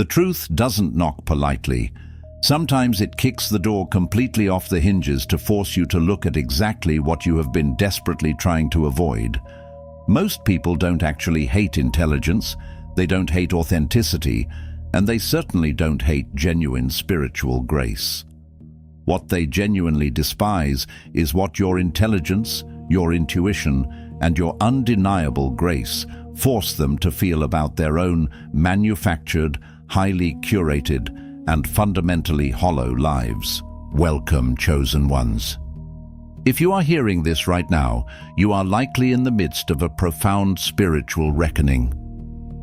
The truth doesn't knock politely. Sometimes it kicks the door completely off the hinges to force you to look at exactly what you have been desperately trying to avoid. Most people don't actually hate intelligence, they don't hate authenticity, and they certainly don't hate genuine spiritual grace. What they genuinely despise is what your intelligence, your intuition, and your undeniable grace force them to feel about their own manufactured, highly curated, and fundamentally hollow lives. Welcome, chosen ones. If you are hearing this right now, you are likely in the midst of a profound spiritual reckoning.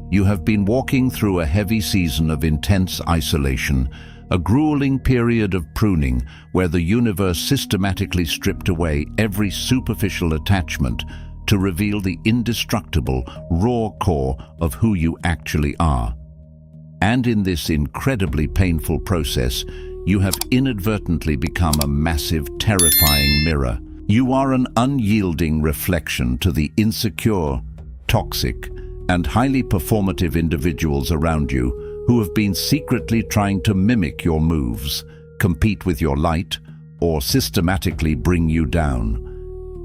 You have been walking through a heavy season of intense isolation, a grueling period of pruning where the universe systematically stripped away every superficial attachment to reveal the indestructible, raw core of who you actually are. And in this incredibly painful process, you have inadvertently become a massive, terrifying mirror. You are an unyielding reflection to the insecure, toxic, and highly performative individuals around you who have been secretly trying to mimic your moves, compete with your light, or systematically bring you down.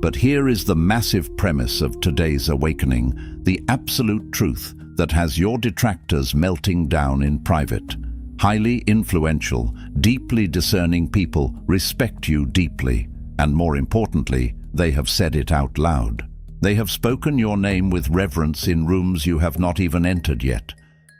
But here is the massive premise of today's awakening, the absolute truth that has your detractors melting down in private. Highly influential, deeply discerning people respect you deeply, and more importantly, they have said it out loud. They have spoken your name with reverence in rooms you have not even entered yet.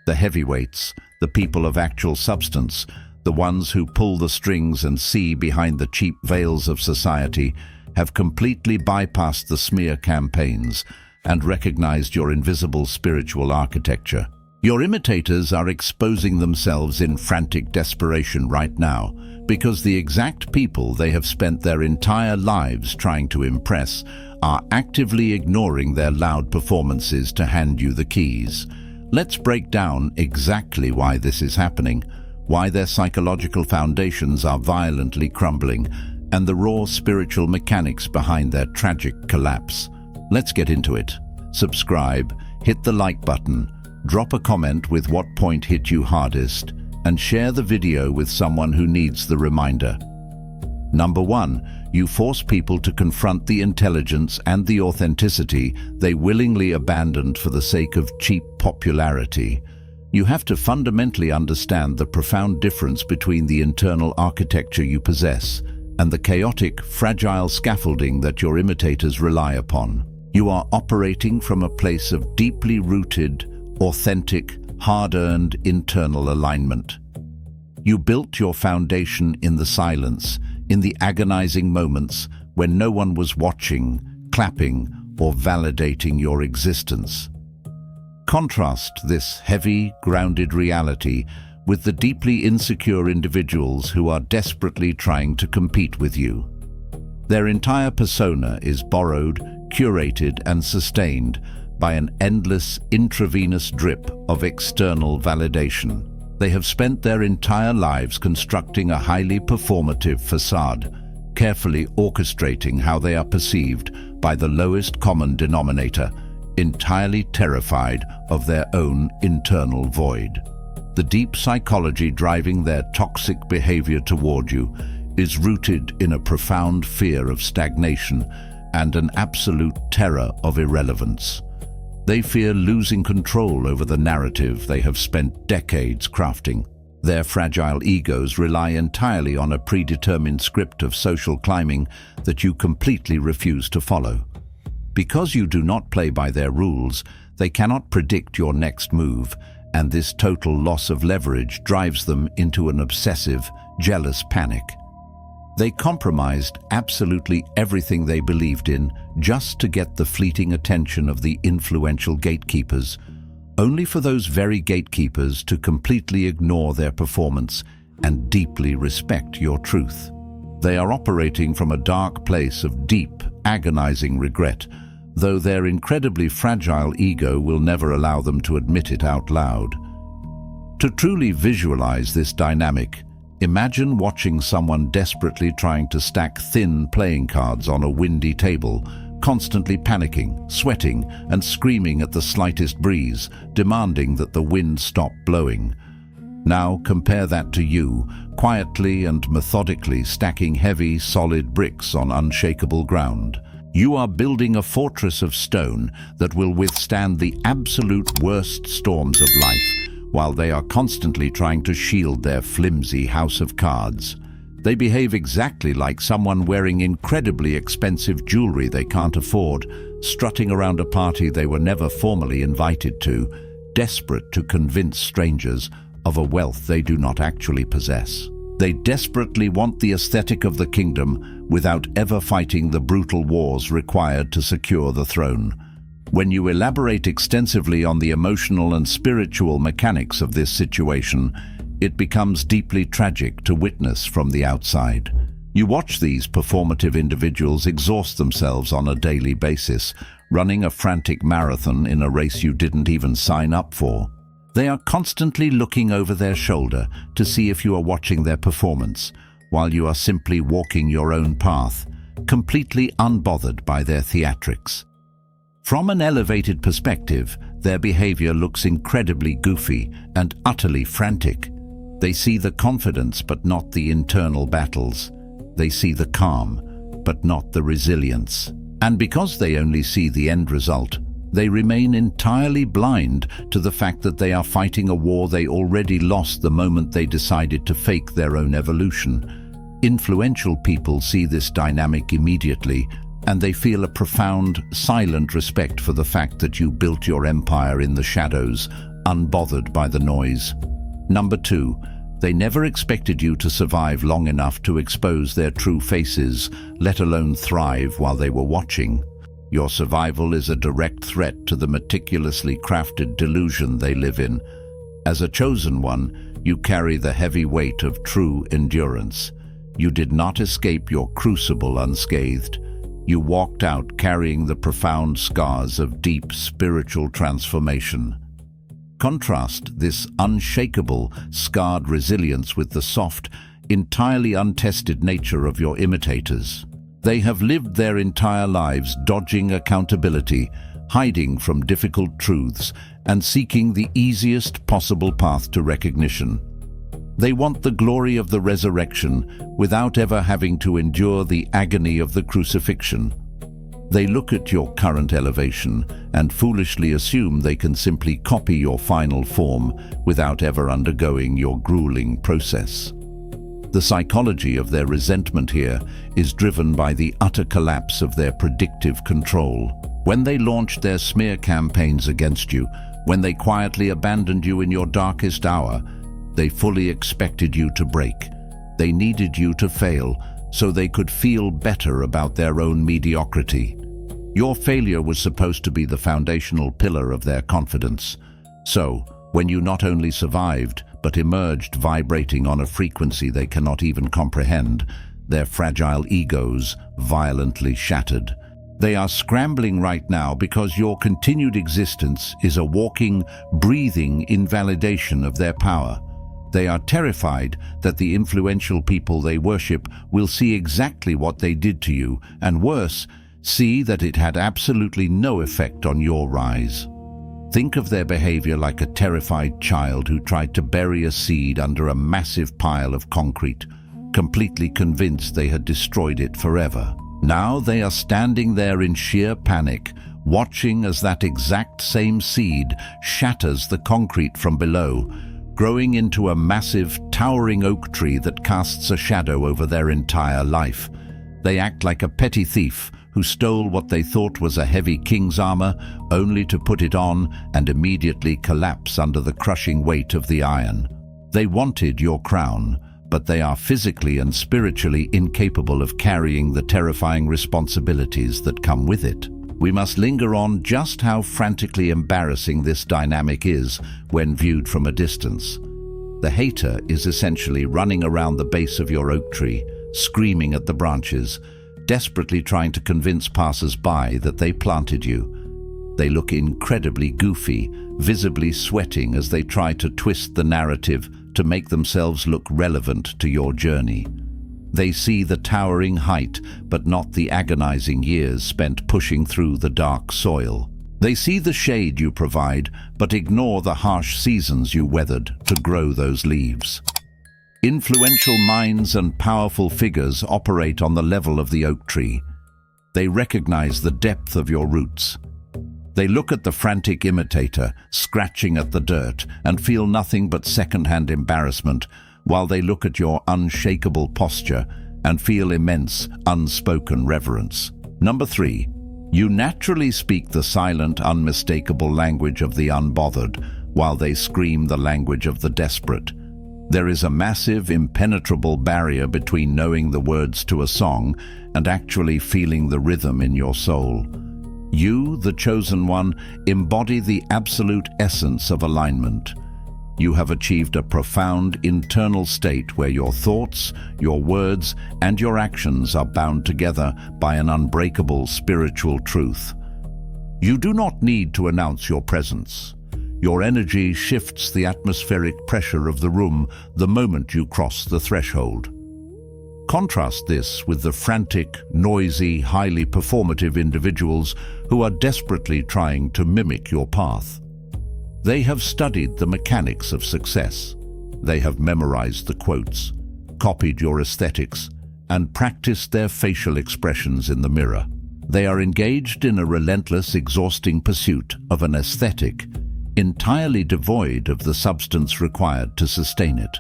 The heavyweights, the people of actual substance, the ones who pull the strings and see behind the cheap veils of society, have completely bypassed the smear campaigns and recognized your invisible spiritual architecture. Your imitators are exposing themselves in frantic desperation right now because the exact people they have spent their entire lives trying to impress are actively ignoring their loud performances to hand you the keys. Let's break down exactly why this is happening, why their psychological foundations are violently crumbling, and the raw spiritual mechanics behind their tragic collapse. Let's get into it. Subscribe, hit the like button, drop a comment with what point hit you hardest, and share the video with someone who needs the reminder. Number 1, you force people to confront the intelligence and the authenticity they willingly abandoned for the sake of cheap popularity. You have to fundamentally understand the profound difference between the internal architecture you possess and the chaotic, fragile scaffolding that your imitators rely upon. You are operating from a place of deeply rooted, authentic, hard-earned internal alignment. You built your foundation in the silence, in the agonizing moments when no one was watching, clapping, or validating your existence. Contrast this heavy, grounded reality with the deeply insecure individuals who are desperately trying to compete with you. Their entire persona is borrowed, curated, and sustained by an endless intravenous drip of external validation. They have spent their entire lives constructing a highly performative facade, carefully orchestrating how they are perceived by the lowest common denominator, entirely terrified of their own internal void. The deep psychology driving their toxic behavior toward you is rooted in a profound fear of stagnation and an absolute terror of irrelevance. They fear losing control over the narrative they have spent decades crafting. Their fragile egos rely entirely on a predetermined script of social climbing that you completely refuse to follow. Because you do not play by their rules, they cannot predict your next move, and this total loss of leverage drives them into an obsessive, jealous panic. They compromised absolutely everything they believed in just to get the fleeting attention of the influential gatekeepers, only for those very gatekeepers to completely ignore their performance and deeply respect your truth. They are operating from a dark place of deep, agonizing regret, though their incredibly fragile ego will never allow them to admit it out loud. To truly visualize this dynamic, imagine watching someone desperately trying to stack thin playing cards on a windy table, constantly panicking, sweating, and screaming at the slightest breeze, demanding that the wind stop blowing. Now compare that to you, quietly and methodically stacking heavy, solid bricks on unshakable ground. You are building a fortress of stone that will withstand the absolute worst storms of life, while they are constantly trying to shield their flimsy house of cards. They behave exactly like someone wearing incredibly expensive jewelry they can't afford, strutting around a party they were never formally invited to, desperate to convince strangers of a wealth they do not actually possess. They desperately want the aesthetic of the kingdom without ever fighting the brutal wars required to secure the throne. When you elaborate extensively on the emotional and spiritual mechanics of this situation, it becomes deeply tragic to witness from the outside. You watch these performative individuals exhaust themselves on a daily basis, running a frantic marathon in a race you didn't even sign up for. They are constantly looking over their shoulder to see if you are watching their performance, while you are simply walking your own path, completely unbothered by their theatrics. From an elevated perspective, their behavior looks incredibly goofy and utterly frantic. They see the confidence but not the internal battles. They see the calm but not the resilience. And because they only see the end result, they remain entirely blind to the fact that they are fighting a war they already lost the moment they decided to fake their own evolution. Influential people see this dynamic immediately, and they feel a profound, silent respect for the fact that you built your empire in the shadows, unbothered by the noise. Number 2, they never expected you to survive long enough to expose their true faces, let alone thrive while they were watching. Your survival is a direct threat to the meticulously crafted delusion they live in. As a chosen one, you carry the heavy weight of true endurance. You did not escape your crucible unscathed. You walked out carrying the profound scars of deep spiritual transformation. Contrast this unshakable, scarred resilience with the soft, entirely untested nature of your imitators. They have lived their entire lives dodging accountability, hiding from difficult truths, and seeking the easiest possible path to recognition. They want the glory of the resurrection without ever having to endure the agony of the crucifixion. They look at your current elevation and foolishly assume they can simply copy your final form without ever undergoing your grueling process. The psychology of their resentment here is driven by the utter collapse of their predictive control. When they launched their smear campaigns against you, when they quietly abandoned you in your darkest hour, they fully expected you to break. They needed you to fail so they could feel better about their own mediocrity. Your failure was supposed to be the foundational pillar of their confidence. So, when you not only survived, but emerged vibrating on a frequency they cannot even comprehend, their fragile egos violently shattered. They are scrambling right now because your continued existence is a walking, breathing invalidation of their power. They are terrified that the influential people they worship will see exactly what they did to you, and worse, see that it had absolutely no effect on your rise. Think of their behavior like a terrified child who tried to bury a seed under a massive pile of concrete, completely convinced they had destroyed it forever. Now they are standing there in sheer panic, watching as that exact same seed shatters the concrete from below, growing into a massive, towering oak tree that casts a shadow over their entire life. They act like a petty thief who stole what they thought was a heavy king's armor, only to put it on and immediately collapse under the crushing weight of the iron. They wanted your crown, but they are physically and spiritually incapable of carrying the terrifying responsibilities that come with it. We must linger on just how frantically embarrassing this dynamic is when viewed from a distance. The hater is essentially running around the base of your oak tree, screaming at the branches, desperately trying to convince passers-by that they planted you. They look incredibly goofy, visibly sweating as they try to twist the narrative to make themselves look relevant to your journey. They see the towering height, but not the agonizing years spent pushing through the dark soil. They see the shade you provide, but ignore the harsh seasons you weathered to grow those leaves. Influential minds and powerful figures operate on the level of the oak tree. They recognize the depth of your roots. They look at the frantic imitator, scratching at the dirt, and feel nothing but second-hand embarrassment, while they look at your unshakable posture and feel immense, unspoken reverence. Number 3. You naturally speak the silent, unmistakable language of the unbothered, while they scream the language of the desperate. There is a massive, impenetrable barrier between knowing the words to a song and actually feeling the rhythm in your soul. You, the chosen one, embody the absolute essence of alignment. You have achieved a profound internal state where your thoughts, your words, and your actions are bound together by an unbreakable spiritual truth. You do not need to announce your presence. Your energy shifts the atmospheric pressure of the room the moment you cross the threshold. Contrast this with the frantic, noisy, highly performative individuals who are desperately trying to mimic your path. They have studied the mechanics of success. They have memorized the quotes, copied your aesthetics, and practiced their facial expressions in the mirror. They are engaged in a relentless, exhausting pursuit of an aesthetic entirely devoid of the substance required to sustain it.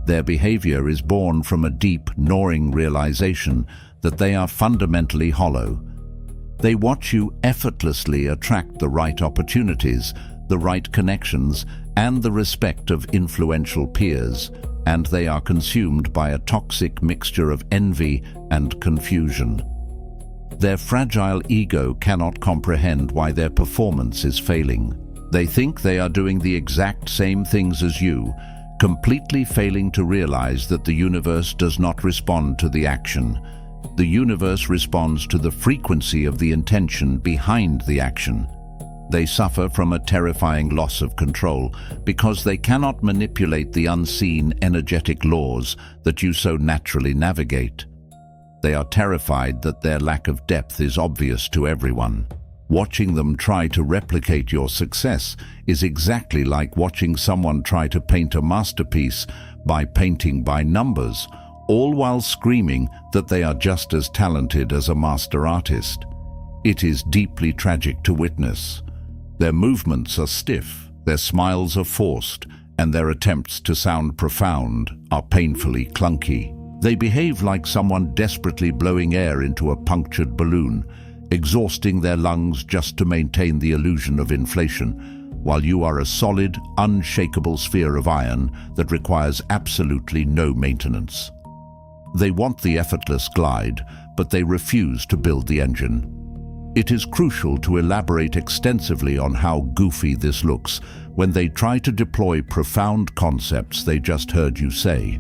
Their behavior is born from a deep, gnawing realization that they are fundamentally hollow. They watch you effortlessly attract the right opportunities, the right connections, and the respect of influential peers, and they are consumed by a toxic mixture of envy and confusion. Their fragile ego cannot comprehend why their performance is failing. They think they are doing the exact same things as you, completely failing to realize that the universe does not respond to the action. The universe responds to the frequency of the intention behind the action. They suffer from a terrifying loss of control because they cannot manipulate the unseen energetic laws that you so naturally navigate. They are terrified that their lack of depth is obvious to everyone. Watching them try to replicate your success is exactly like watching someone try to paint a masterpiece by painting by numbers, all while screaming that they are just as talented as a master artist. It is deeply tragic to witness. Their movements are stiff, their smiles are forced, and their attempts to sound profound are painfully clunky. They behave like someone desperately blowing air into a punctured balloon, exhausting their lungs just to maintain the illusion of inflation, while you are a solid, unshakable sphere of iron that requires absolutely no maintenance. They want the effortless glide, but they refuse to build the engine. It is crucial to elaborate extensively on how goofy this looks when they try to deploy profound concepts they just heard you say,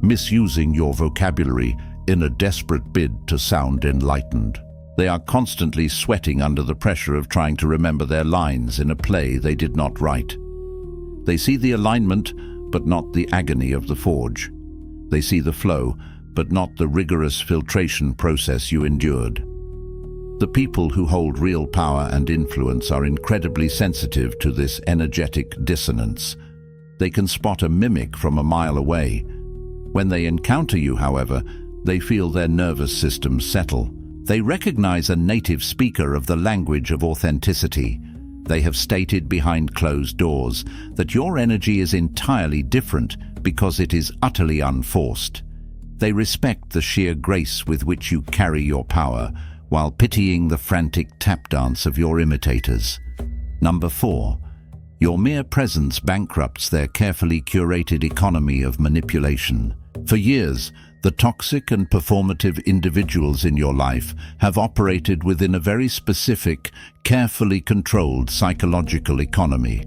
misusing your vocabulary in a desperate bid to sound enlightened. They are constantly sweating under the pressure of trying to remember their lines in a play they did not write. They see the alignment, but not the agony of the forge. They see the flow, but not the rigorous filtration process you endured. The people who hold real power and influence are incredibly sensitive to this energetic dissonance. They can spot a mimic from a mile away. When they encounter you, however, they feel their nervous systems settle. They recognize a native speaker of the language of authenticity. They have stated behind closed doors that your energy is entirely different because it is utterly unforced. They respect the sheer grace with which you carry your power, while pitying the frantic tap dance of your imitators. Number 4. Your mere presence bankrupts their carefully curated economy of manipulation. For years, the toxic and performative individuals in your life have operated within a very specific, carefully controlled psychological economy.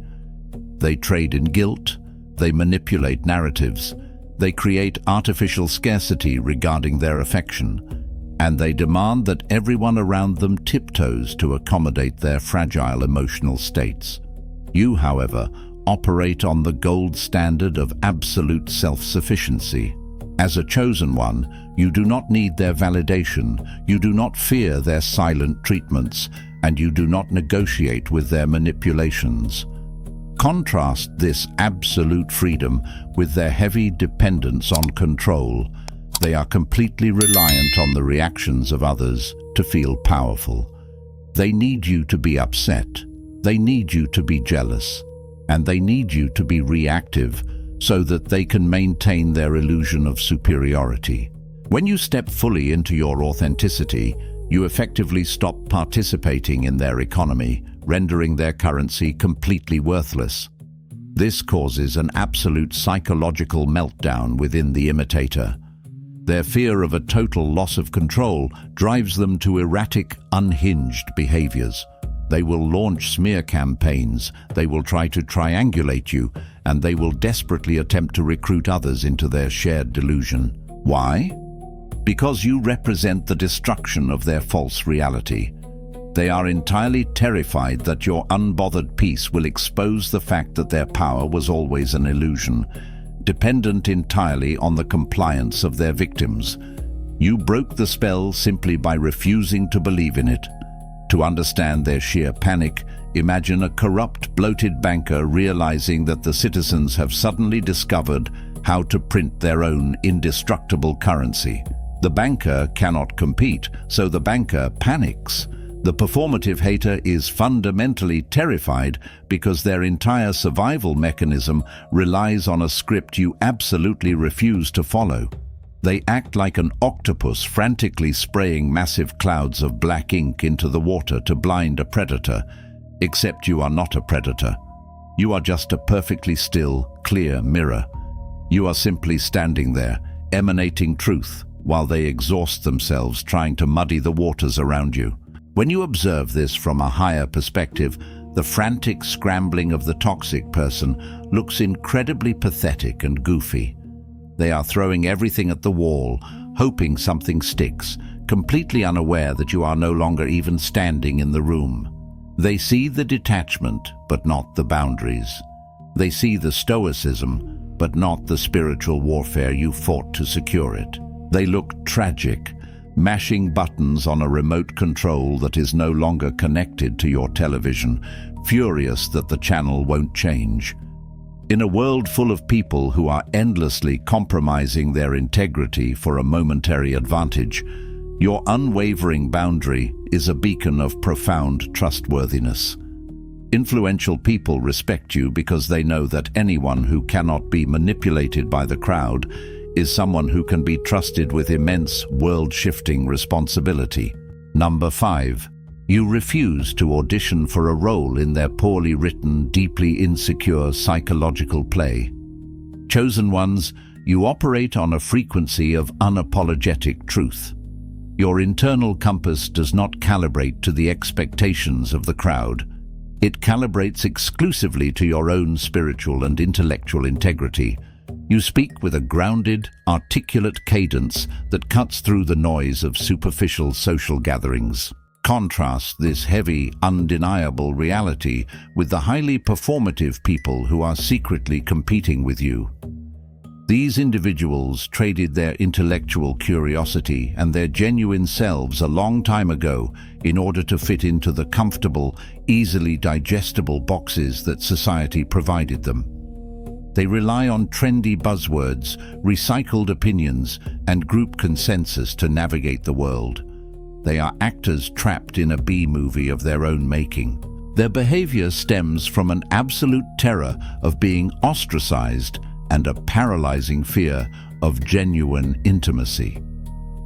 They trade in guilt, they manipulate narratives, they create artificial scarcity regarding their affection, and they demand that everyone around them tiptoes to accommodate their fragile emotional states. You, however, operate on the gold standard of absolute self-sufficiency. As a chosen one, you do not need their validation, you do not fear their silent treatments, and you do not negotiate with their manipulations. Contrast this absolute freedom with their heavy dependence on control. They are completely reliant on the reactions of others to feel powerful. They need you to be upset. They need you to be jealous. And they need you to be reactive so that they can maintain their illusion of superiority. When you step fully into your authenticity, you effectively stop participating in their economy, rendering their currency completely worthless. This causes an absolute psychological meltdown within the imitator. Their fear of a total loss of control drives them to erratic, unhinged behaviors. They will launch smear campaigns, they will try to triangulate you, and they will desperately attempt to recruit others into their shared delusion. Why? Because you represent the destruction of their false reality. They are entirely terrified that your unbothered peace will expose the fact that their power was always an illusion, dependent entirely on the compliance of their victims. You broke the spell simply by refusing to believe in it. To understand their sheer panic, imagine a corrupt, bloated banker realizing that the citizens have suddenly discovered how to print their own indestructible currency. The banker cannot compete, so the banker panics. The performative hater is fundamentally terrified because their entire survival mechanism relies on a script you absolutely refuse to follow. They act like an octopus frantically spraying massive clouds of black ink into the water to blind a predator, except you are not a predator. You are just a perfectly still, clear mirror. You are simply standing there, emanating truth, while they exhaust themselves trying to muddy the waters around you. When you observe this from a higher perspective, the frantic scrambling of the toxic person looks incredibly pathetic and goofy. They are throwing everything at the wall, hoping something sticks, completely unaware that you are no longer even standing in the room. They see the detachment, but not the boundaries. They see the stoicism, but not the spiritual warfare you fought to secure it. They look tragic, mashing buttons on a remote control that is no longer connected to your television, furious that the channel won't change. In a world full of people who are endlessly compromising their integrity for a momentary advantage, your unwavering boundary is a beacon of profound trustworthiness. Influential people respect you because they know that anyone who cannot be manipulated by the crowd is someone who can be trusted with immense, world-shifting responsibility. Number 5. You refuse to audition for a role in their poorly written, deeply insecure psychological play. Chosen ones, you operate on a frequency of unapologetic truth. Your internal compass does not calibrate to the expectations of the crowd. It calibrates exclusively to your own spiritual and intellectual integrity. You speak with a grounded, articulate cadence that cuts through the noise of superficial social gatherings. Contrast this heavy, undeniable reality with the highly performative people who are secretly competing with you. These individuals traded their intellectual curiosity and their genuine selves a long time ago in order to fit into the comfortable, easily digestible boxes that society provided them. They rely on trendy buzzwords, recycled opinions, and group consensus to navigate the world. They are actors trapped in a B-movie of their own making. Their behavior stems from an absolute terror of being ostracized and a paralyzing fear of genuine intimacy.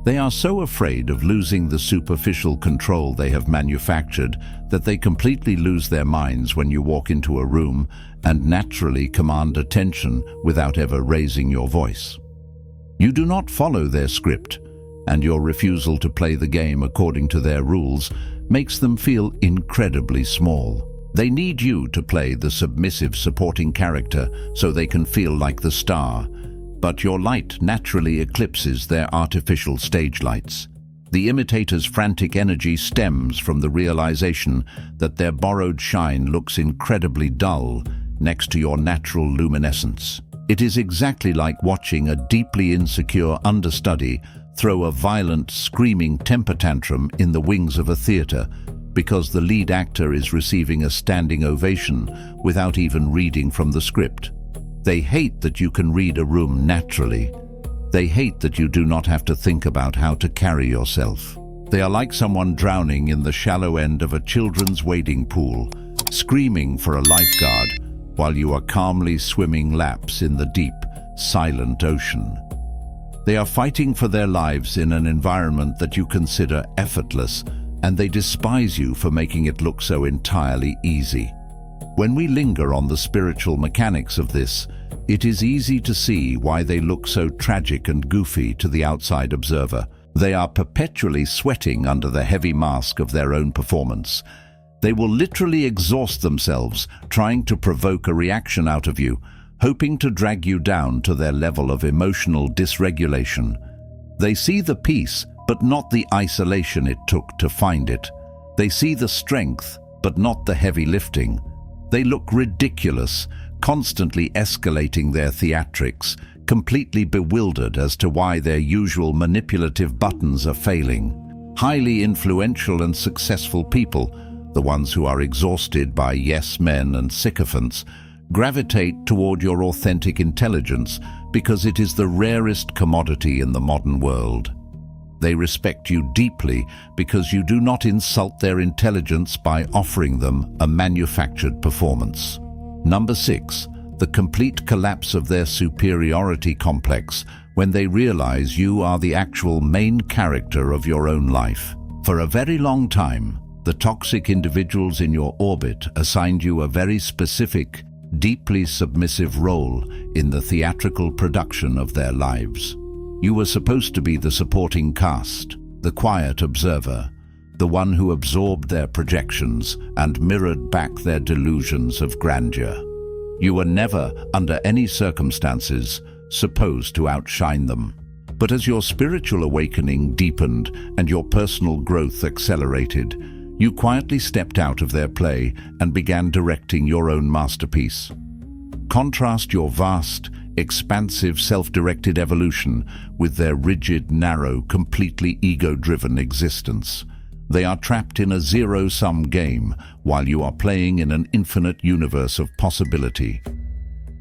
They are so afraid of losing the superficial control they have manufactured that they completely lose their minds when you walk into a room and naturally command attention without ever raising your voice. You do not follow their script, and your refusal to play the game according to their rules makes them feel incredibly small. They need you to play the submissive supporting character so they can feel like the star, but your light naturally eclipses their artificial stage lights. The imitator's frantic energy stems from the realization that their borrowed shine looks incredibly dull next to your natural luminescence. It is exactly like watching a deeply insecure understudy throw a violent, screaming temper tantrum in the wings of a theater, because the lead actor is receiving a standing ovation without even reading from the script. They hate that you can read a room naturally. They hate that you do not have to think about how to carry yourself. They are like someone drowning in the shallow end of a children's wading pool, screaming for a lifeguard while you are calmly swimming laps in the deep, silent ocean. They are fighting for their lives in an environment that you consider effortless, and they despise you for making it look so entirely easy. When we linger on the spiritual mechanics of this, it is easy to see why they look so tragic and goofy to the outside observer. They are perpetually sweating under the heavy mask of their own performance. They will literally exhaust themselves trying to provoke a reaction out of you, hoping to drag you down to their level of emotional dysregulation. They see the peace, but not the isolation it took to find it. They see the strength, but not the heavy lifting. They look ridiculous, constantly escalating their theatrics, completely bewildered as to why their usual manipulative buttons are failing. Highly influential and successful people, the ones who are exhausted by yes men and sycophants, gravitate toward your authentic intelligence because it is the rarest commodity in the modern world. They respect you deeply because you do not insult their intelligence by offering them a manufactured performance. Number 6. The complete collapse of their superiority complex when they realize you are the actual main character of your own life. For a very long time, the toxic individuals in your orbit assigned you a very specific, deeply submissive role in the theatrical production of their lives. You were supposed to be the supporting cast, the quiet observer, the one who absorbed their projections and mirrored back their delusions of grandeur. You were never, under any circumstances, supposed to outshine them. But as your spiritual awakening deepened and your personal growth accelerated, you quietly stepped out of their play and began directing your own masterpiece. Contrast your vast, expansive, self-directed evolution with their rigid, narrow, completely ego-driven existence. They are trapped in a zero-sum game while you are playing in an infinite universe of possibility.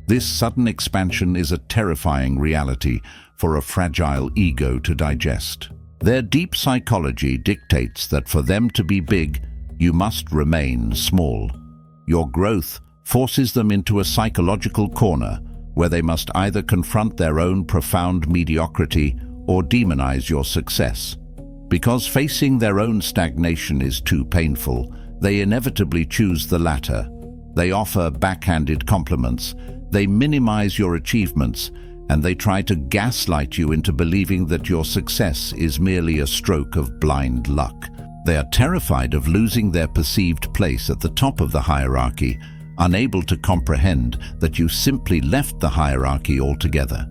This sudden expansion is a terrifying reality for a fragile ego to digest. Their deep psychology dictates that for them to be big, you must remain small. Your growth forces them into a psychological corner where they must either confront their own profound mediocrity or demonize your success. Because facing their own stagnation is too painful, they inevitably choose the latter. They offer backhanded compliments, they minimize your achievements, and they try to gaslight you into believing that your success is merely a stroke of blind luck. They are terrified of losing their perceived place at the top of the hierarchy, unable to comprehend that you simply left the hierarchy altogether.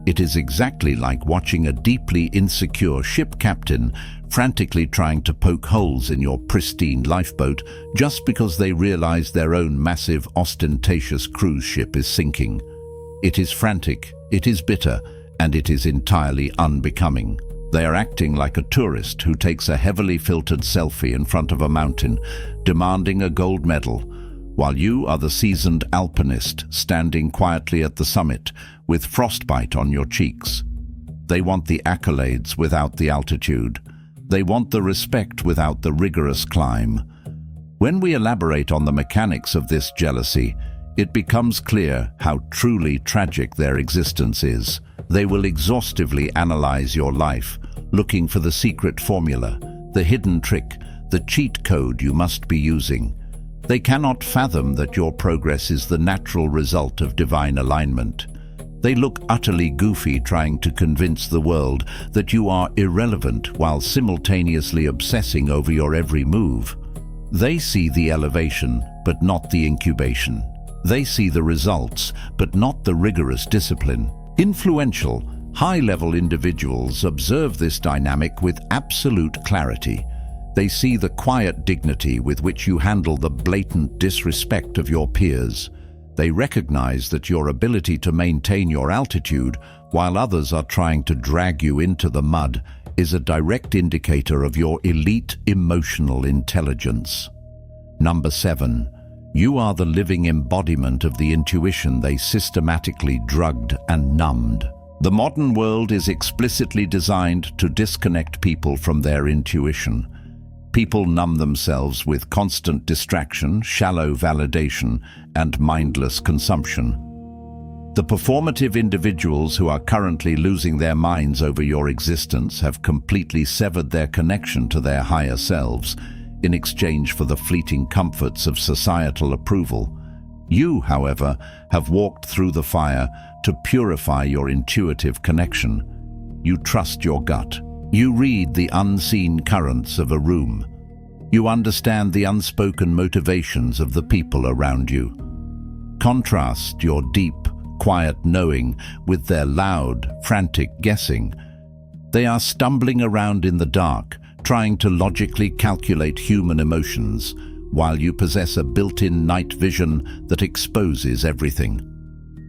It is exactly like watching a deeply insecure ship captain frantically trying to poke holes in your pristine lifeboat just because they realize their own massive, ostentatious cruise ship is sinking. It is frantic, it is bitter, and it is entirely unbecoming. They are acting like a tourist who takes a heavily filtered selfie in front of a mountain, demanding a gold medal, while you are the seasoned alpinist standing quietly at the summit with frostbite on your cheeks. They want the accolades without the altitude. They want the respect without the rigorous climb. When we elaborate on the mechanics of this jealousy, it becomes clear how truly tragic their existence is. They will exhaustively analyze your life, looking for the secret formula, the hidden trick, the cheat code you must be using. They cannot fathom that your progress is the natural result of divine alignment. They look utterly goofy trying to convince the world that you are irrelevant while simultaneously obsessing over your every move. They see the elevation, but not the incubation. They see the results, but not the rigorous discipline. Influential, high-level individuals observe this dynamic with absolute clarity. They see the quiet dignity with which you handle the blatant disrespect of your peers. They recognize that your ability to maintain your altitude while others are trying to drag you into the mud is a direct indicator of your elite emotional intelligence. Number 7. You are the living embodiment of the intuition they systematically drugged and numbed. The modern world is explicitly designed to disconnect people from their intuition. People numb themselves with constant distraction, shallow validation, and mindless consumption. The performative individuals who are currently losing their minds over your existence have completely severed their connection to their higher selves in exchange for the fleeting comforts of societal approval. You, however, have walked through the fire to purify your intuitive connection. You trust your gut. You read the unseen currents of a room. You understand the unspoken motivations of the people around you. Contrast your deep, quiet knowing with their loud, frantic guessing. They are stumbling around in the dark, trying to logically calculate human emotions, while you possess a built-in night vision that exposes everything.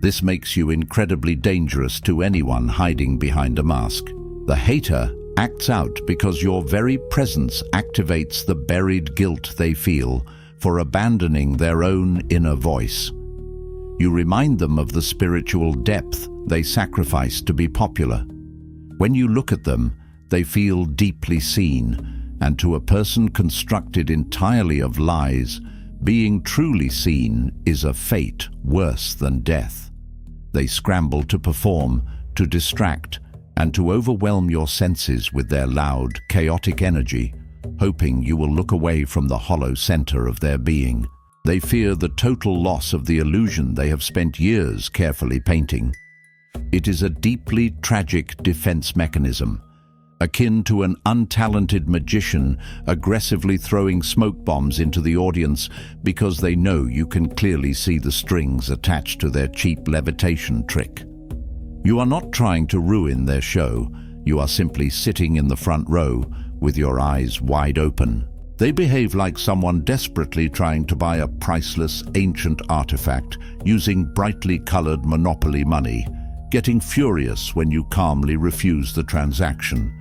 This makes you incredibly dangerous to anyone hiding behind a mask. The hater acts out because your very presence activates the buried guilt they feel for abandoning their own inner voice. You remind them of the spiritual depth they sacrificed to be popular. When you look at them, they feel deeply seen, and to a person constructed entirely of lies, being truly seen is a fate worse than death. They scramble to perform, to distract, and to overwhelm your senses with their loud, chaotic energy, hoping you will look away from the hollow center of their being. They fear the total loss of the illusion they have spent years carefully painting. It is a deeply tragic defense mechanism, akin to an untalented magician aggressively throwing smoke bombs into the audience because they know you can clearly see the strings attached to their cheap levitation trick. You are not trying to ruin their show. You are simply sitting in the front row with your eyes wide open. They behave like someone desperately trying to buy a priceless, ancient artifact using brightly colored monopoly money, getting furious when you calmly refuse the transaction.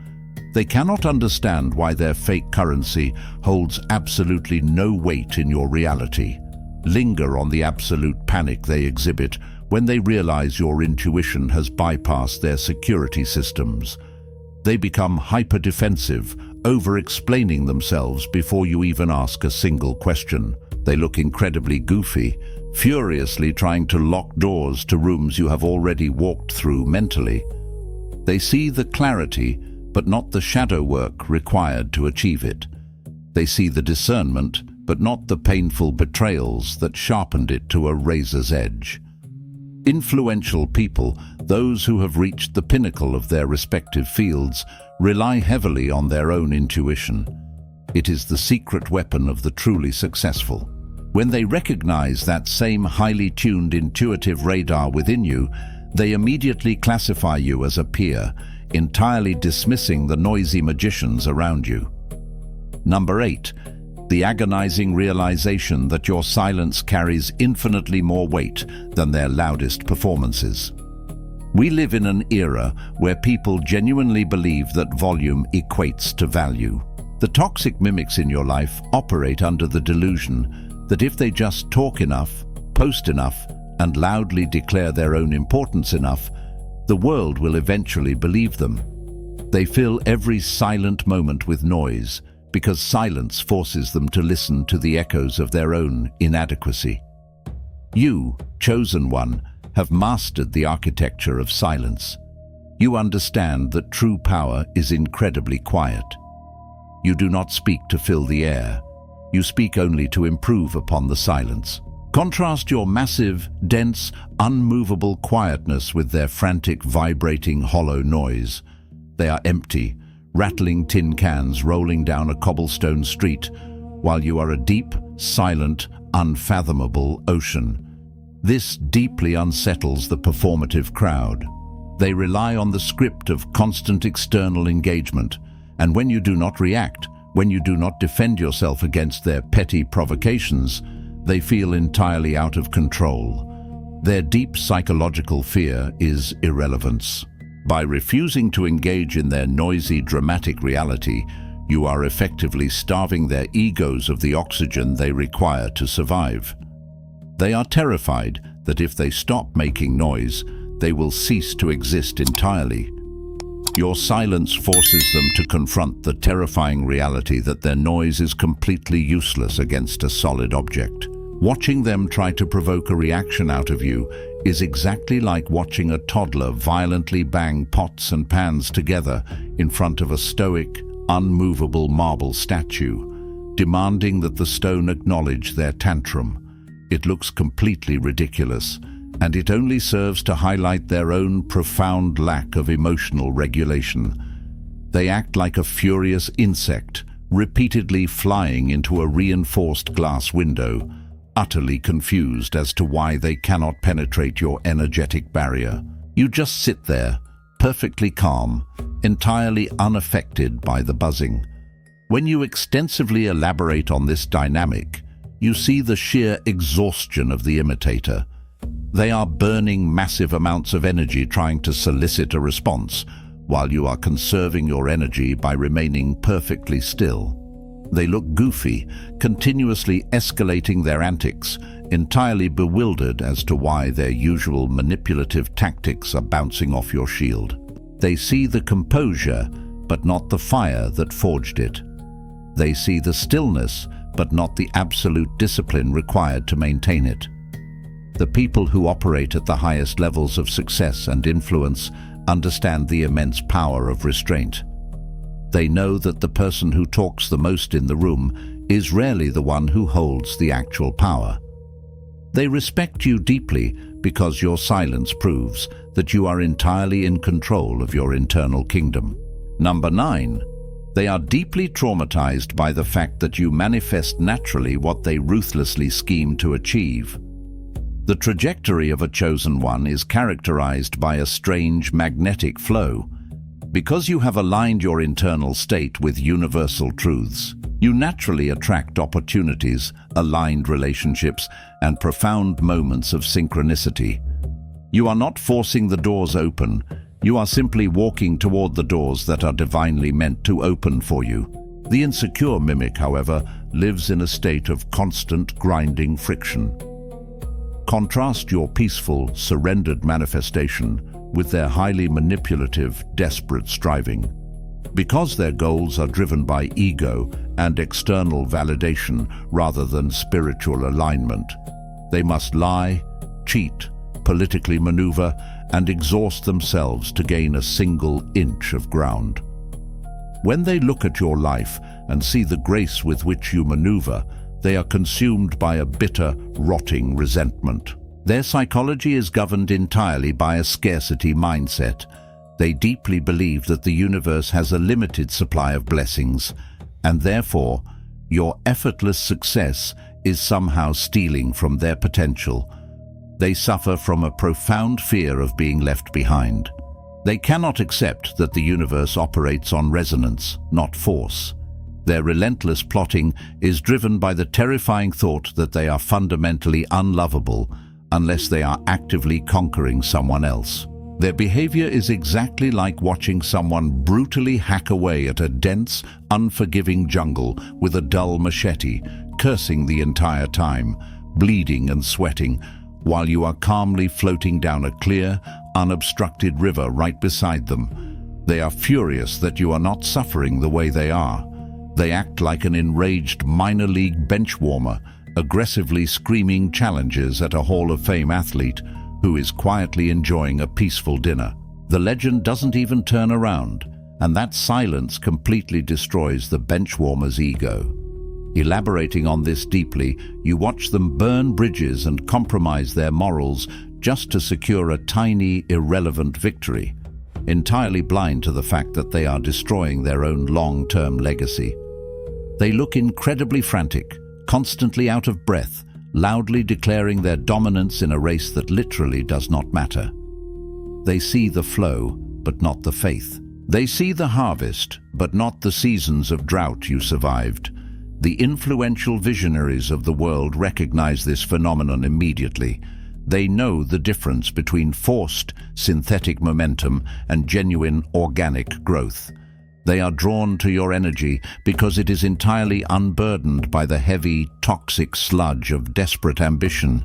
They cannot understand why their fake currency holds absolutely no weight in your reality. Linger on the absolute panic they exhibit when they realize your intuition has bypassed their security systems. They become hyper-defensive, over-explaining themselves before you even ask a single question. They look incredibly goofy, furiously trying to lock doors to rooms you have already walked through mentally. They see the clarity, but not the shadow work required to achieve it. They see the discernment, but not the painful betrayals that sharpened it to a razor's edge. Influential people, those who have reached the pinnacle of their respective fields, rely heavily on their own intuition. It is the secret weapon of the truly successful. When they recognize that same highly tuned intuitive radar within you, they immediately classify you as a peer, entirely dismissing the noisy magicians around you. Number 8. The agonizing realization that your silence carries infinitely more weight than their loudest performances. We live in an era where people genuinely believe that volume equates to value. The toxic mimics in your life operate under the delusion that if they just talk enough, post enough, and loudly declare their own importance enough, the world will eventually believe them. They fill every silent moment with noise, because silence forces them to listen to the echoes of their own inadequacy. You, chosen one, have mastered the architecture of silence. You understand that true power is incredibly quiet. You do not speak to fill the air. You speak only to improve upon the silence. Contrast your massive, dense, unmovable quietness with their frantic, vibrating, hollow noise. They are empty, rattling tin cans rolling down a cobblestone street, while you are a deep, silent, unfathomable ocean. This deeply unsettles the performative crowd. They rely on the script of constant external engagement, and when you do not react, when you do not defend yourself against their petty provocations, they feel entirely out of control. Their deep psychological fear is irrelevance. By refusing to engage in their noisy, dramatic reality, you are effectively starving their egos of the oxygen they require to survive. They are terrified that if they stop making noise, they will cease to exist entirely. Your silence forces them to confront the terrifying reality that their noise is completely useless against a solid object. Watching them try to provoke a reaction out of you is exactly like watching a toddler violently bang pots and pans together in front of a stoic, unmovable marble statue, demanding that the stone acknowledge their tantrum. It looks completely ridiculous, and it only serves to highlight their own profound lack of emotional regulation. They act like a furious insect, repeatedly flying into a reinforced glass window, utterly confused as to why they cannot penetrate your energetic barrier. You just sit there, perfectly calm, entirely unaffected by the buzzing. When you extensively elaborate on this dynamic, you see the sheer exhaustion of the imitator. They are burning massive amounts of energy trying to solicit a response, while you are conserving your energy by remaining perfectly still. They look goofy, continuously escalating their antics, entirely bewildered as to why their usual manipulative tactics are bouncing off your shield. They see the composure, but not the fire that forged it. They see the stillness, but not the absolute discipline required to maintain it. The people who operate at the highest levels of success and influence understand the immense power of restraint. They know that the person who talks the most in the room is rarely the one who holds the actual power. They respect you deeply because your silence proves that you are entirely in control of your internal kingdom. Number 9. They are deeply traumatized by the fact that you manifest naturally what they ruthlessly scheme to achieve. The trajectory of a chosen one is characterized by a strange magnetic flow. Because you have aligned your internal state with universal truths, you naturally attract opportunities, aligned relationships, and profound moments of synchronicity. You are not forcing the doors open, you are simply walking toward the doors that are divinely meant to open for you. The insecure mimic, however, lives in a state of constant grinding friction. Contrast your peaceful, surrendered manifestation with their highly manipulative, desperate striving. Because their goals are driven by ego and external validation rather than spiritual alignment, they must lie, cheat, politically maneuver, and exhaust themselves to gain a single inch of ground. When they look at your life and see the grace with which you maneuver, they are consumed by a bitter, rotting resentment. Their psychology is governed entirely by a scarcity mindset. They deeply believe that the universe has a limited supply of blessings, and therefore, your effortless success is somehow stealing from their potential. They suffer from a profound fear of being left behind. They cannot accept that the universe operates on resonance, not force. Their relentless plotting is driven by the terrifying thought that they are fundamentally unlovable unless they are actively conquering someone else. Their behavior is exactly like watching someone brutally hack away at a dense, unforgiving jungle with a dull machete, cursing the entire time, bleeding and sweating, while you are calmly floating down a clear, unobstructed river right beside them. They are furious that you are not suffering the way they are. They act like an enraged minor league bench warmer, aggressively screaming challenges at a Hall of Fame athlete who is quietly enjoying a peaceful dinner. The legend doesn't even turn around, and that silence completely destroys the bench warmer's ego. Elaborating on this deeply, you watch them burn bridges and compromise their morals just to secure a tiny, irrelevant victory, entirely blind to the fact that they are destroying their own long-term legacy. They look incredibly frantic, constantly out of breath, loudly declaring their dominance in a race that literally does not matter. They see the flow, but not the faith. They see the harvest, but not the seasons of drought you survived. The influential visionaries of the world recognize this phenomenon immediately. They know the difference between forced synthetic momentum and genuine organic growth. They are drawn to your energy because it is entirely unburdened by the heavy, toxic sludge of desperate ambition.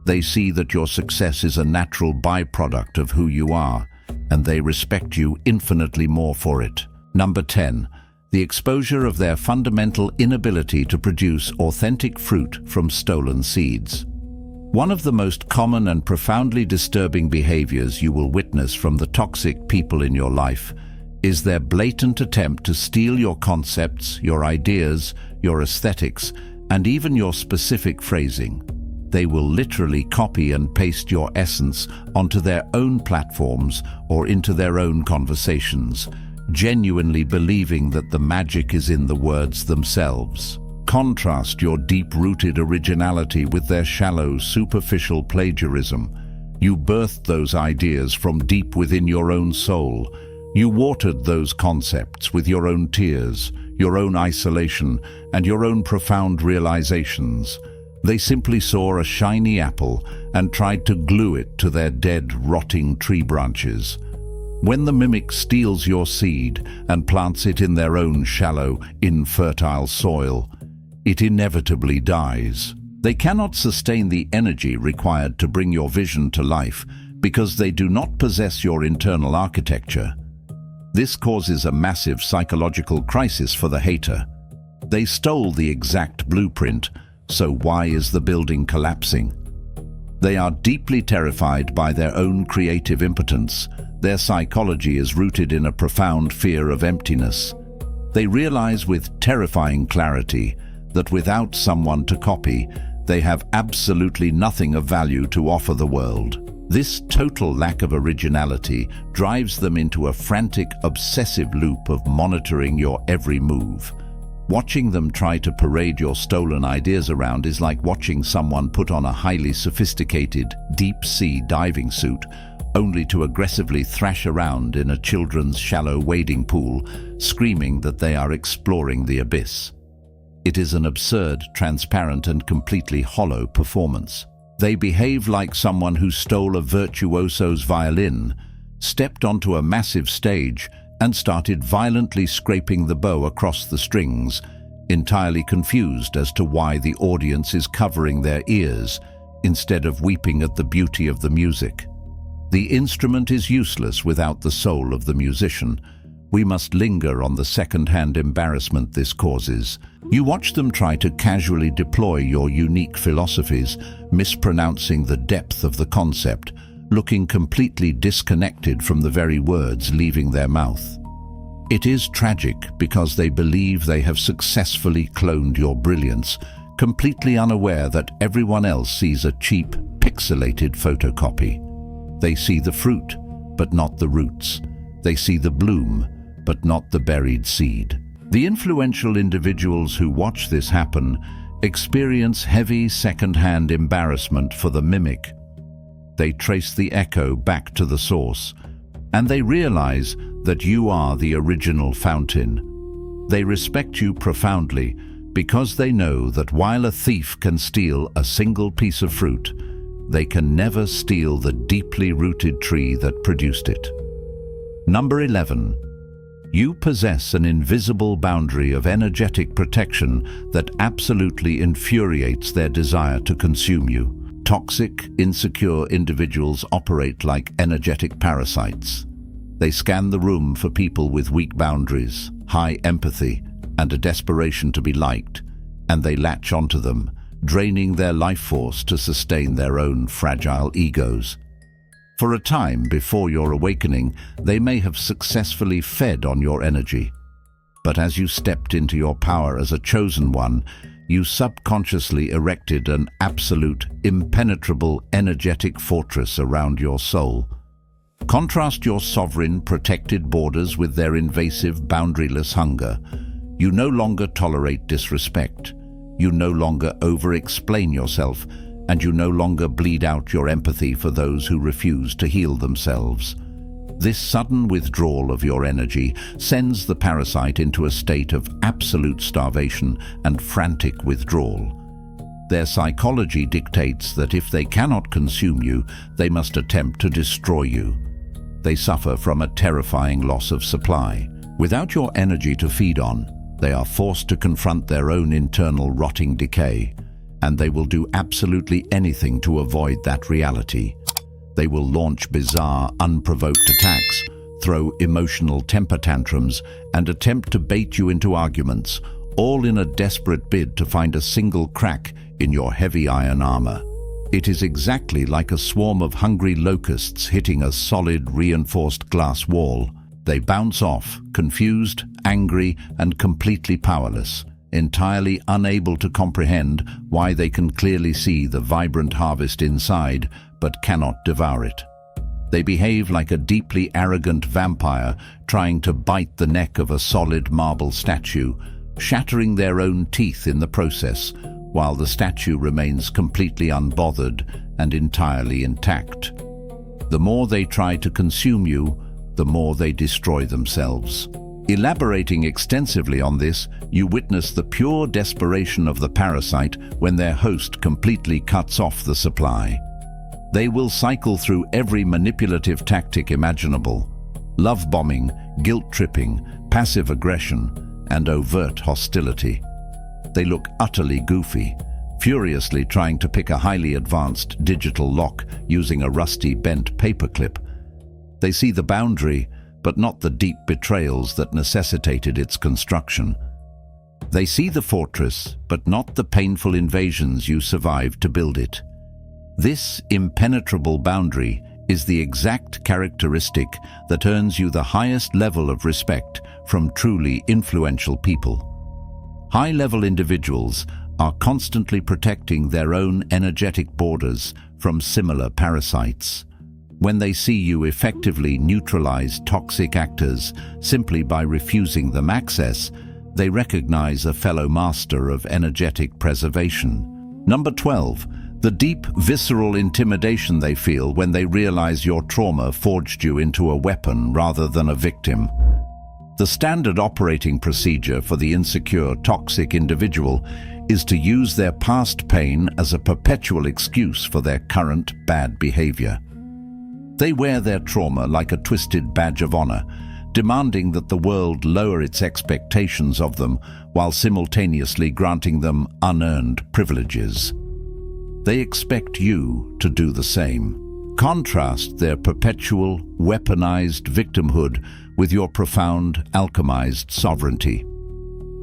They see that your success is a natural byproduct of who you are, and they respect you infinitely more for it. Number 10. The exposure of their fundamental inability to produce authentic fruit from stolen seeds. One of the most common and profoundly disturbing behaviors you will witness from the toxic people in your life is their blatant attempt to steal your concepts, your ideas, your aesthetics, and even your specific phrasing. They will literally copy and paste your essence onto their own platforms or into their own conversations, genuinely believing that the magic is in the words themselves. Contrast your deep-rooted originality with their shallow, superficial plagiarism. You birthed those ideas from deep within your own soul. You watered those concepts with your own tears, your own isolation, and your own profound realizations. They simply saw a shiny apple and tried to glue it to their dead, rotting tree branches. When the mimic steals your seed and plants it in their own shallow, infertile soil, it inevitably dies. They cannot sustain the energy required to bring your vision to life because they do not possess your internal architecture. This causes a massive psychological crisis for the hater. They stole the exact blueprint, so why is the building collapsing? They are deeply terrified by their own creative impotence. Their psychology is rooted in a profound fear of emptiness. They realize with terrifying clarity that without someone to copy, they have absolutely nothing of value to offer the world. This total lack of originality drives them into a frantic, obsessive loop of monitoring your every move. Watching them try to parade your stolen ideas around is like watching someone put on a highly sophisticated, deep-sea diving suit, only to aggressively thrash around in a children's shallow wading pool, screaming that they are exploring the abyss. It is an absurd, transparent, and completely hollow performance. They behave like someone who stole a virtuoso's violin, stepped onto a massive stage, and started violently scraping the bow across the strings, entirely confused as to why the audience is covering their ears instead of weeping at the beauty of the music. The instrument is useless without the soul of the musician. We must linger on the second-hand embarrassment this causes. You watch them try to casually deploy your unique philosophies, mispronouncing the depth of the concept, looking completely disconnected from the very words leaving their mouth. It is tragic because they believe they have successfully cloned your brilliance, completely unaware that everyone else sees a cheap, pixelated photocopy. They see the fruit, but not the roots. They see the bloom, but not the buried seed. The influential individuals who watch this happen experience heavy second-hand embarrassment for the mimic. They trace the echo back to the source, and they realize that you are the original fountain. They respect you profoundly because they know that while a thief can steal a single piece of fruit, they can never steal the deeply rooted tree that produced it. Number 11. You possess an invisible boundary of energetic protection that absolutely infuriates their desire to consume you. Toxic, insecure individuals operate like energetic parasites. They scan the room for people with weak boundaries, high empathy, and a desperation to be liked, and they latch onto them, draining their life force to sustain their own fragile egos. For a time before your awakening, they may have successfully fed on your energy. But as you stepped into your power as a chosen one, you subconsciously erected an absolute, impenetrable, energetic fortress around your soul. Contrast your sovereign, protected borders with their invasive, boundaryless hunger. You no longer tolerate disrespect. You no longer over-explain yourself, and you no longer bleed out your empathy for those who refuse to heal themselves. This sudden withdrawal of your energy sends the parasite into a state of absolute starvation and frantic withdrawal. Their psychology dictates that if they cannot consume you, they must attempt to destroy you. They suffer from a terrifying loss of supply. Without your energy to feed on, they are forced to confront their own internal rotting decay, and they will do absolutely anything to avoid that reality. They will launch bizarre, unprovoked attacks, throw emotional temper tantrums, and attempt to bait you into arguments, all in a desperate bid to find a single crack in your heavy iron armor. It is exactly like a swarm of hungry locusts hitting a solid, reinforced glass wall. They bounce off, confused, angry, and completely powerless, entirely unable to comprehend why they can clearly see the vibrant harvest inside, but cannot devour it. They behave like a deeply arrogant vampire trying to bite the neck of a solid marble statue, shattering their own teeth in the process, while the statue remains completely unbothered and entirely intact. The more they try to consume you, the more they destroy themselves. Elaborating extensively on this, you witness the pure desperation of the parasite when their host completely cuts off the supply. They will cycle through every manipulative tactic imaginable: love bombing, guilt tripping, passive aggression, and overt hostility. They look utterly goofy, furiously trying to pick a highly advanced digital lock using a rusty bent paperclip. They see the boundary, but not the deep betrayals that necessitated its construction. They see the fortress, but not the painful invasions you survived to build it. This impenetrable boundary is the exact characteristic that earns you the highest level of respect from truly influential people. High-level individuals are constantly protecting their own energetic borders from similar parasites. When they see you effectively neutralize toxic actors simply by refusing them access, they recognize a fellow master of energetic preservation. Number 12. The deep, visceral intimidation they feel when they realize your trauma forged you into a weapon rather than a victim. The standard operating procedure for the insecure, toxic individual is to use their past pain as a perpetual excuse for their current bad behavior. They wear their trauma like a twisted badge of honor, demanding that the world lower its expectations of them while simultaneously granting them unearned privileges. They expect you to do the same. Contrast their perpetual, weaponized victimhood with your profound, alchemized sovereignty.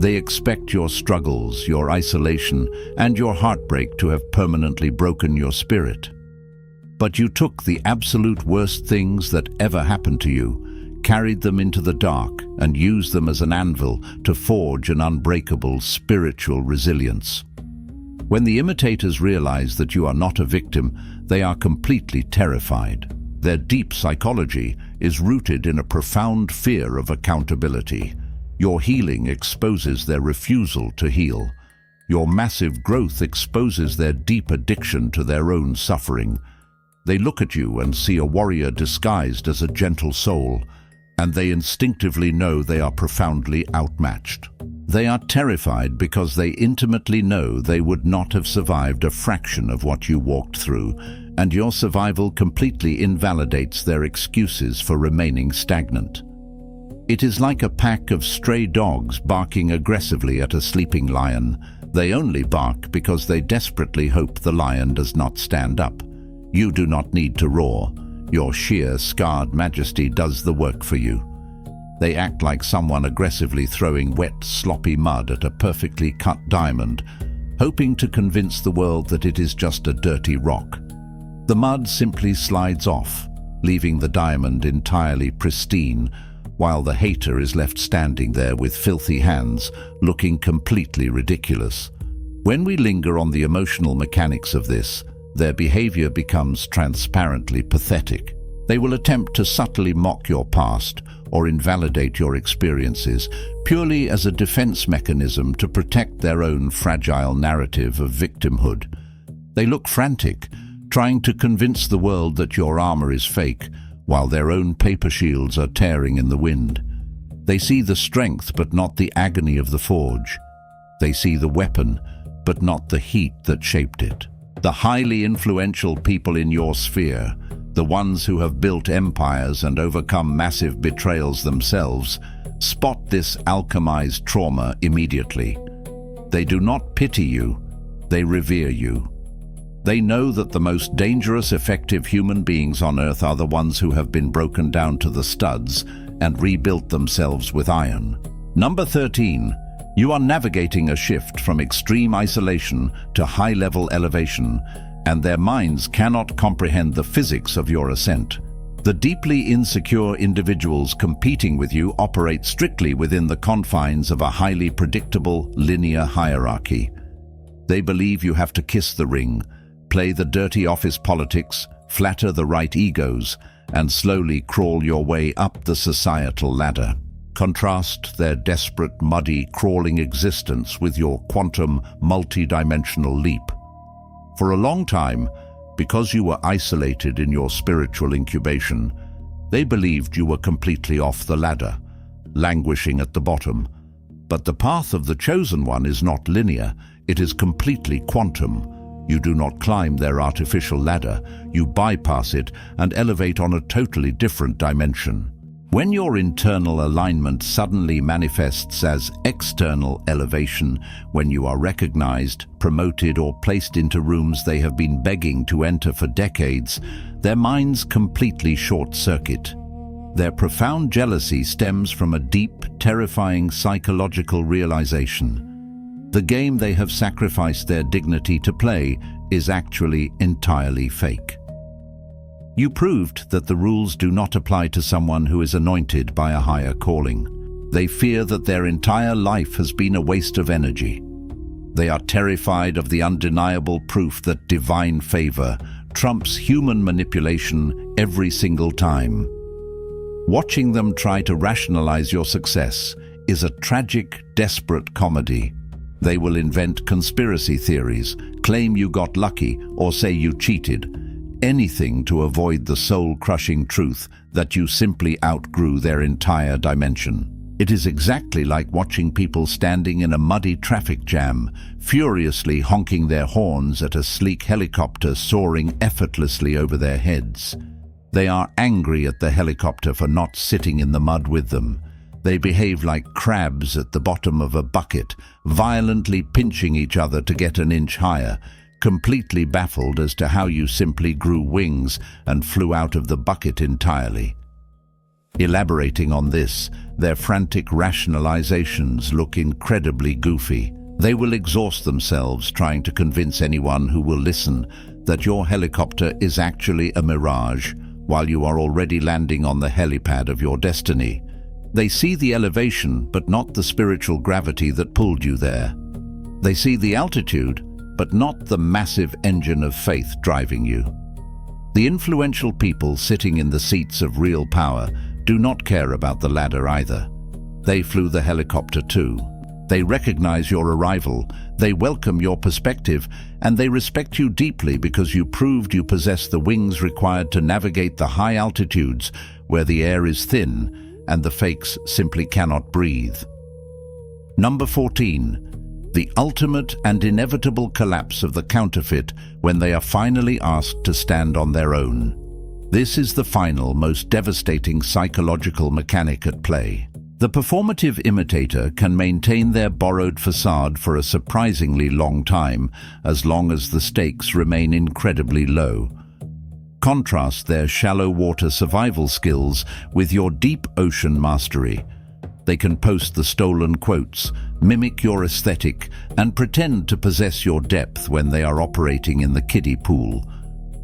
They expect your struggles, your isolation, and your heartbreak to have permanently broken your spirit. But you took the absolute worst things that ever happened to you, carried them into the dark, and used them as an anvil to forge an unbreakable spiritual resilience. When the imitators realize that you are not a victim, they are completely terrified. Their deep psychology is rooted in a profound fear of accountability. Your healing exposes their refusal to heal. Your massive growth exposes their deep addiction to their own suffering. They look at you and see a warrior disguised as a gentle soul, and they instinctively know they are profoundly outmatched. They are terrified because they intimately know they would not have survived a fraction of what you walked through, and your survival completely invalidates their excuses for remaining stagnant. It is like a pack of stray dogs barking aggressively at a sleeping lion. They only bark because they desperately hope the lion does not stand up. You do not need to roar. Your sheer, scarred majesty does the work for you. They act like someone aggressively throwing wet, sloppy mud at a perfectly cut diamond, hoping to convince the world that it is just a dirty rock. The mud simply slides off, leaving the diamond entirely pristine, while the hater is left standing there with filthy hands, looking completely ridiculous. When we linger on the emotional mechanics of this, their behavior becomes transparently pathetic. They will attempt to subtly mock your past or invalidate your experiences purely as a defense mechanism to protect their own fragile narrative of victimhood. They look frantic, trying to convince the world that your armor is fake, while their own paper shields are tearing in the wind. They see the strength but not the agony of the forge. They see the weapon, but not the heat that shaped it. The highly influential people in your sphere, the ones who have built empires and overcome massive betrayals themselves, spot this alchemized trauma immediately. They do not pity you, they revere you. They know that the most dangerous, effective human beings on Earth are the ones who have been broken down to the studs and rebuilt themselves with iron. Number 13. You are navigating a shift from extreme isolation to high-level elevation, and their minds cannot comprehend the physics of your ascent. The deeply insecure individuals competing with you operate strictly within the confines of a highly predictable, linear hierarchy. They believe you have to kiss the ring, play the dirty office politics, flatter the right egos, and slowly crawl your way up the societal ladder. Contrast their desperate, muddy, crawling existence with your quantum, multi-dimensional leap. For a long time, because you were isolated in your spiritual incubation, they believed you were completely off the ladder, languishing at the bottom. But the path of the chosen one is not linear, it is completely quantum. You do not climb their artificial ladder, you bypass it and elevate on a totally different dimension. When your internal alignment suddenly manifests as external elevation, when you are recognized, promoted, or placed into rooms they have been begging to enter for decades, their minds completely short-circuit. Their profound jealousy stems from a deep, terrifying psychological realization. The game they have sacrificed their dignity to play is actually entirely fake. You proved that the rules do not apply to someone who is anointed by a higher calling. They fear that their entire life has been a waste of energy. They are terrified of the undeniable proof that divine favor trumps human manipulation every single time. Watching them try to rationalize your success is a tragic, desperate comedy. They will invent conspiracy theories, claim you got lucky, or say you cheated. Anything to avoid the soul-crushing truth that you simply outgrew their entire dimension. It is exactly like watching people standing in a muddy traffic jam, furiously honking their horns at a sleek helicopter soaring effortlessly over their heads. They are angry at the helicopter for not sitting in the mud with them. They behave like crabs at the bottom of a bucket, violently pinching each other to get an inch higher, completely baffled as to how you simply grew wings and flew out of the bucket entirely. Elaborating on this, their frantic rationalizations look incredibly goofy. They will exhaust themselves trying to convince anyone who will listen that your helicopter is actually a mirage, while you are already landing on the helipad of your destiny. They see the elevation, but not the spiritual gravity that pulled you there. They see the altitude, but not the massive engine of faith driving you. The influential people sitting in the seats of real power do not care about the ladder either. They flew the helicopter too. They recognize your arrival, they welcome your perspective, and they respect you deeply because you proved you possess the wings required to navigate the high altitudes where the air is thin and the fakes simply cannot breathe. Number 14. The ultimate and inevitable collapse of the counterfeit when they are finally asked to stand on their own. This is the final, most devastating psychological mechanic at play. The performative imitator can maintain their borrowed facade for a surprisingly long time, as long as the stakes remain incredibly low. Contrast their shallow water survival skills with your deep ocean mastery. They can post the stolen quotes, mimic your aesthetic, and pretend to possess your depth when they are operating in the kiddie pool.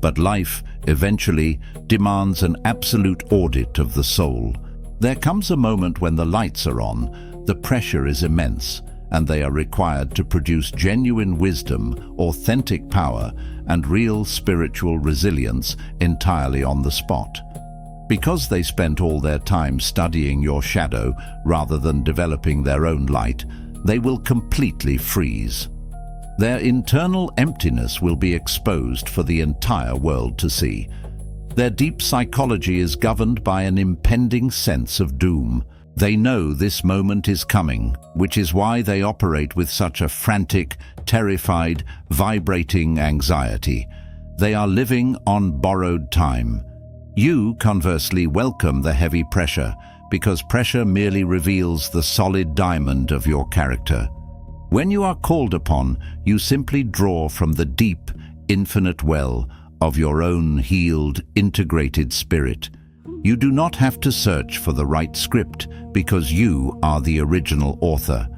But life, eventually, demands an absolute audit of the soul. There comes a moment when the lights are on, the pressure is immense, and they are required to produce genuine wisdom, authentic power, and real spiritual resilience entirely on the spot. Because they spent all their time studying your shadow rather than developing their own light, they will completely freeze. Their internal emptiness will be exposed for the entire world to see. Their deep psychology is governed by an impending sense of doom. They know this moment is coming, which is why they operate with such a frantic, terrified, vibrating anxiety. They are living on borrowed time. You, conversely, welcome the heavy pressure, because pressure merely reveals the solid diamond of your character. When you are called upon, you simply draw from the deep, infinite well of your own healed, integrated spirit. You do not have to search for the right script because you are the original author.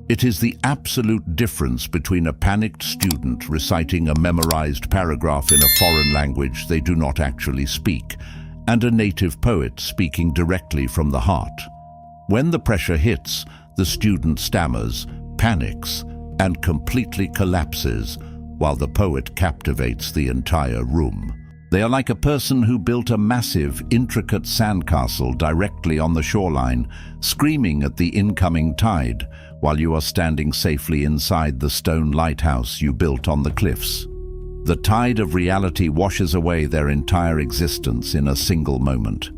It is the absolute difference between a panicked student reciting a memorized paragraph in a foreign language they do not actually speak, and a native poet speaking directly from the heart. When the pressure hits, the student stammers, panics, and completely collapses, while the poet captivates the entire room. They are like a person who built a massive, intricate sandcastle directly on the shoreline, screaming at the incoming tide, while you are standing safely inside the stone lighthouse you built on the cliffs. The tide of reality washes away their entire existence in a single moment.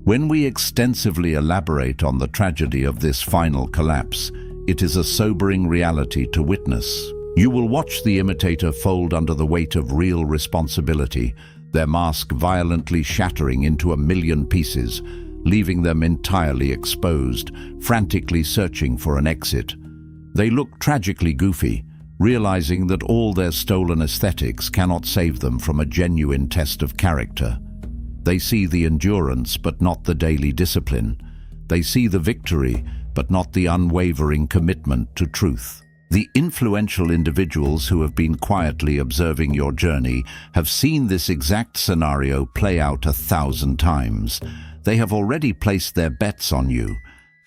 When we extensively elaborate on the tragedy of this final collapse, it is a sobering reality to witness. You will watch the imitator fold under the weight of real responsibility, their mask violently shattering into a million pieces, leaving them entirely exposed, frantically searching for an exit. They look tragically goofy, realizing that all their stolen aesthetics cannot save them from a genuine test of character. They see the endurance, but not the daily discipline. They see the victory, but not the unwavering commitment to truth. The influential individuals who have been quietly observing your journey have seen this exact scenario play out 1,000 times. They have already placed their bets on you.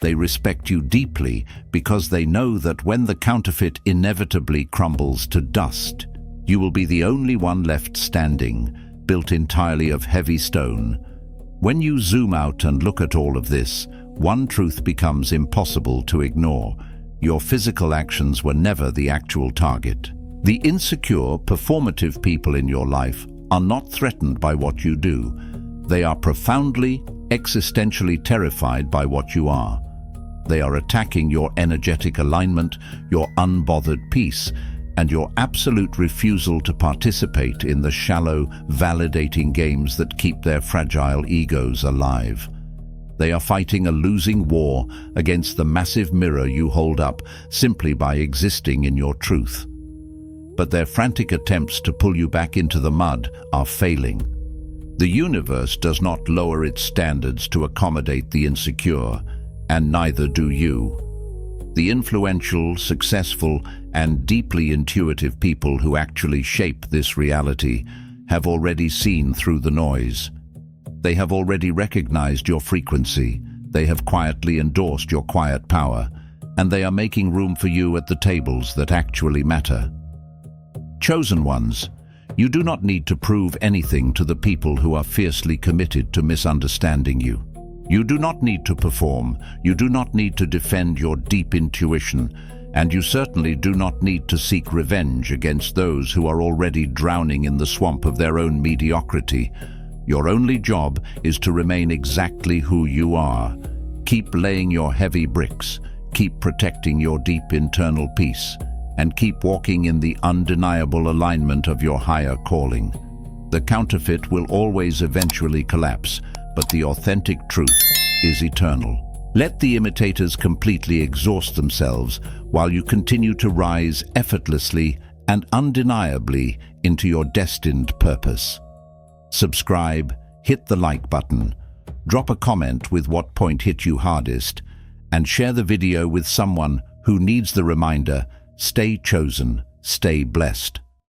They respect you deeply because they know that when the counterfeit inevitably crumbles to dust, you will be the only one left standing, built entirely of heavy stone. When you zoom out and look at all of this, one truth becomes impossible to ignore. Your physical actions were never the actual target. The insecure, performative people in your life are not threatened by what you do. They are profoundly, existentially terrified by what you are. They are attacking your energetic alignment, your unbothered peace, and your absolute refusal to participate in the shallow, validating games that keep their fragile egos alive. They are fighting a losing war against the massive mirror you hold up simply by existing in your truth. But their frantic attempts to pull you back into the mud are failing. The universe does not lower its standards to accommodate the insecure, and neither do you. The influential, successful, and deeply intuitive people who actually shape this reality have already seen through the noise. They have already recognized your frequency, they have quietly endorsed your quiet power, and they are making room for you at the tables that actually matter. Chosen ones, you do not need to prove anything to the people who are fiercely committed to misunderstanding you. You do not need to perform, you do not need to defend your deep intuition, and you certainly do not need to seek revenge against those who are already drowning in the swamp of their own mediocrity. Your only job is to remain exactly who you are. Keep laying your heavy bricks, keep protecting your deep internal peace, and keep walking in the undeniable alignment of your higher calling. The counterfeit will always eventually collapse, but the authentic truth is eternal. Let the imitators completely exhaust themselves while you continue to rise effortlessly and undeniably into your destined purpose. Subscribe, hit the like button, drop a comment with what point hit you hardest, and share the video with someone who needs the reminder: stay chosen, stay blessed.